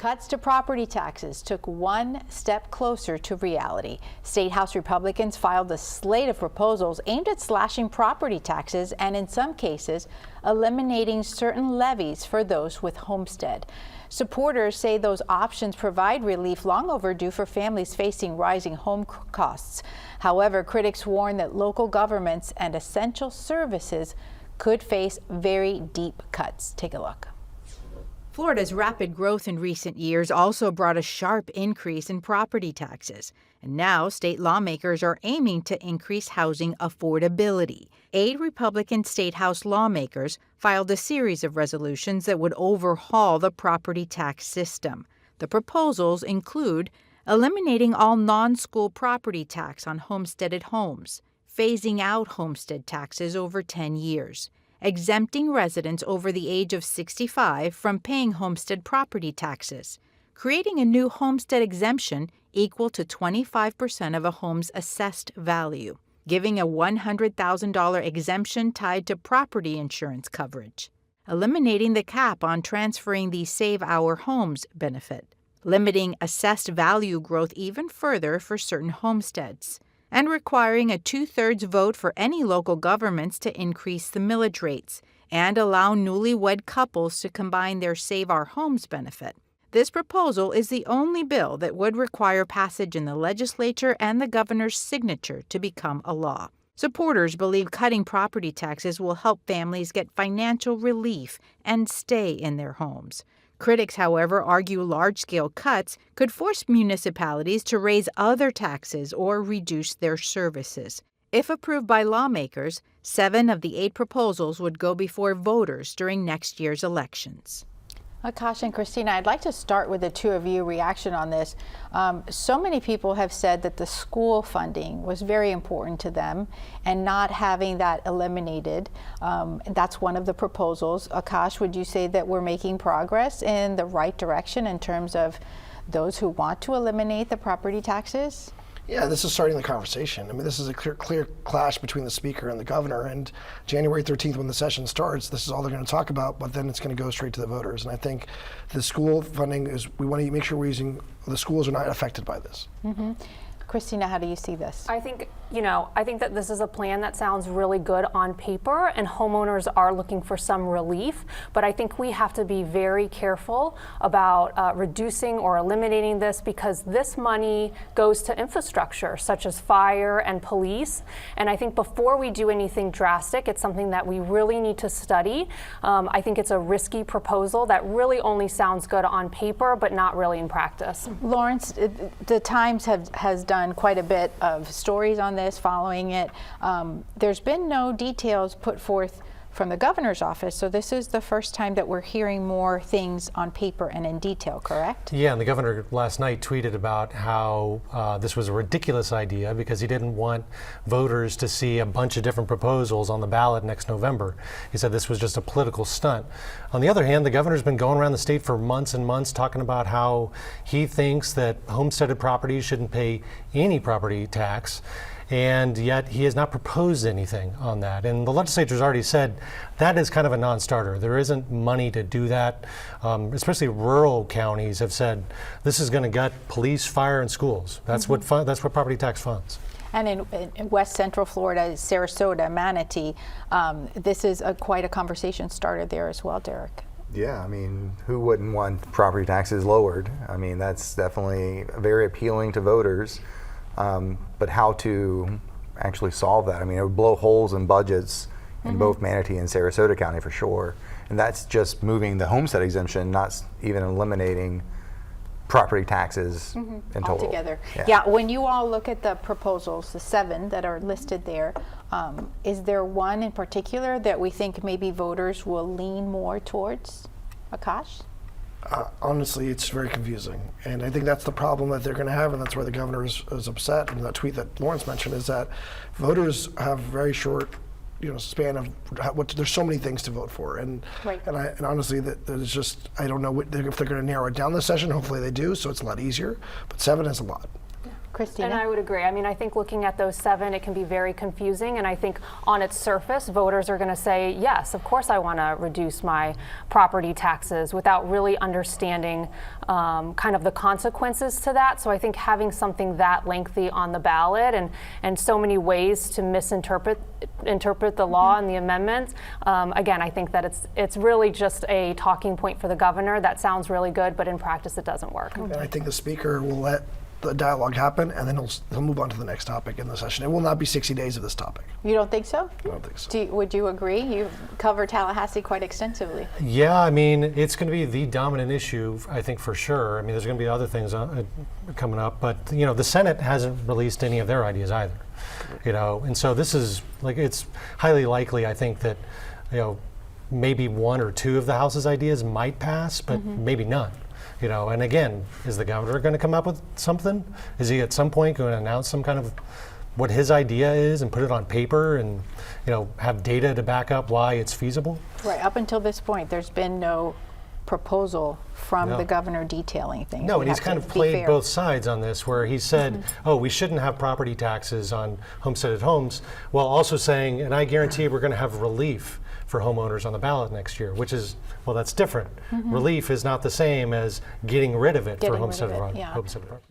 Cuts to property taxes took one step closer to reality. State House Republicans filed a slate of proposals aimed at slashing property taxes and, in some cases, eliminating certain levies for those with homestead. Supporters say those options provide relief long overdue for families facing rising home costs. However, critics warn that local governments and essential services could face very deep cuts. Take a look. Florida's rapid growth in recent years also brought a sharp increase in property taxes. And now state lawmakers are aiming to increase housing affordability. 8 Republican State House lawmakers filed a series of resolutions that would overhaul the property tax system. The proposals include eliminating all non-school property tax on homesteaded homes, phasing out homestead taxes over 10 years, exempting residents over the age of 65 from paying homestead property taxes, creating a new homestead exemption equal to 25% of a home's assessed value, giving a $100,000 exemption tied to property insurance coverage, eliminating the cap on transferring the Save Our Homes benefit, limiting assessed value growth even further for certain homesteads, and requiring a 2/3 vote for any local governments to increase the millage rates and allow newlywed couples to combine their Save Our Homes benefit. This proposal is the only bill that would require passage in the legislature and the governor's signature to become a law. Supporters believe cutting property taxes will help families get financial relief and stay in their homes. Critics, however, argue large-scale cuts could force municipalities to raise other taxes or reduce their services. If approved by lawmakers, 7 of the 8 proposals would go before voters during next year's elections. Akash and Christina, I'd like to start with the two of you reaction on this. So many people have said that the school funding was very important to them and not having that eliminated. That's one of the proposals. Akash, would you say that we're making progress in the right direction in terms of those who want to eliminate the property taxes? Yeah, this is starting the conversation. I mean, this is a clear clash between the speaker and the governor, and January 13th when the session starts, this is all they're going to talk about, but then it's going to go straight to the voters. And I think the school funding is, we want to make sure the schools are not affected by this. Mm-hmm. Christina, how do you see this? I think that this is a plan that sounds really good on paper, and homeowners are looking for some relief, but I think we have to be very careful about reducing or eliminating this, because this money goes to infrastructure such as fire and police, and I think before we do anything drastic, it's something that we really need to study. I think it's a risky proposal that really only sounds good on paper, but not really in practice. Lawrence, the Times has done quite a bit of stories on this, following it. There's been no details put forth from the governor's office, so this is the first time that we're hearing more things on paper and in detail, correct? Yeah, and the governor last night tweeted about how this was a ridiculous idea because he didn't want voters to see a bunch of different proposals on the ballot next November. He said this was just a political stunt. On the other hand, the governor's been going around the state for months and months talking about how he thinks that homesteaded properties shouldn't pay any property tax, and yet he has not proposed anything on that. And the legislature's already said that is kind of a non-starter. There isn't money to do that. Especially rural counties have said this is going to gut police, fire, and schools. That's that's what property tax funds. And in West Central Florida, Sarasota, Manatee, this is quite a conversation started there as well, Derek. Yeah, I mean, who wouldn't want property taxes lowered? I mean, that's definitely very appealing to voters. But how to actually solve that? I mean, it would blow holes in budgets in both Manatee and Sarasota County for sure. And that's just moving the homestead exemption, not even eliminating property taxes in total. Altogether. Yeah, when you all look at the proposals, the 7 that are listed there, is there one in particular that we think maybe voters will lean more towards? Akash? Honestly, it's very confusing, and I think that's the problem that they're going to have, and that's why the governor is upset. And that tweet that Lawrence mentioned is that voters have very short, span of there's so many things to vote for, and honestly, that is just, I don't know if they're going to narrow it down this session. Hopefully, they do, so it's a lot easier. But 7 is a lot. Christina? And I would agree. I mean, I think looking at those 7, it can be very confusing. And I think on its surface, voters are going to say, yes, of course I want to reduce my property taxes, without really understanding kind of the consequences to that. So I think having something that lengthy on the ballot and so many ways to misinterpret the law and the amendments, again, I think that it's really just a talking point for the governor. That sounds really good, but in practice it doesn't work. And I think the speaker will let the dialogue happen, and then he'll move on to the next topic in the session. It will not be 60 days of this topic. You don't think so? I don't think so. Would you agree? You cover Tallahassee quite extensively. Yeah, I mean, it's going to be the dominant issue, I think, for sure. I mean, there's going to be other things coming up, but you know, the Senate hasn't released any of their ideas either. You know, and so this is like, it's highly likely, I think, that you know, maybe 1 or 2 of the House's ideas might pass, but maybe none. You know, and again, is the governor going to come up with something? Is he at some point going to announce some kind of what his idea is and put it on paper and, you know, have data to back up why it's feasible? Right. Up until this point, there's been no proposal from No. the governor detailing things. No, We and he's have kind to of be played fair. both sides on this, where he said, oh, we shouldn't have property taxes on homesteaded homes, while also saying, and I guarantee we're going to have relief for homeowners on the ballot next year, which is, well, that's different. Relief is not the same as getting rid of it Getting for rid of homesteaded it, property. yeah. Homesteaded property.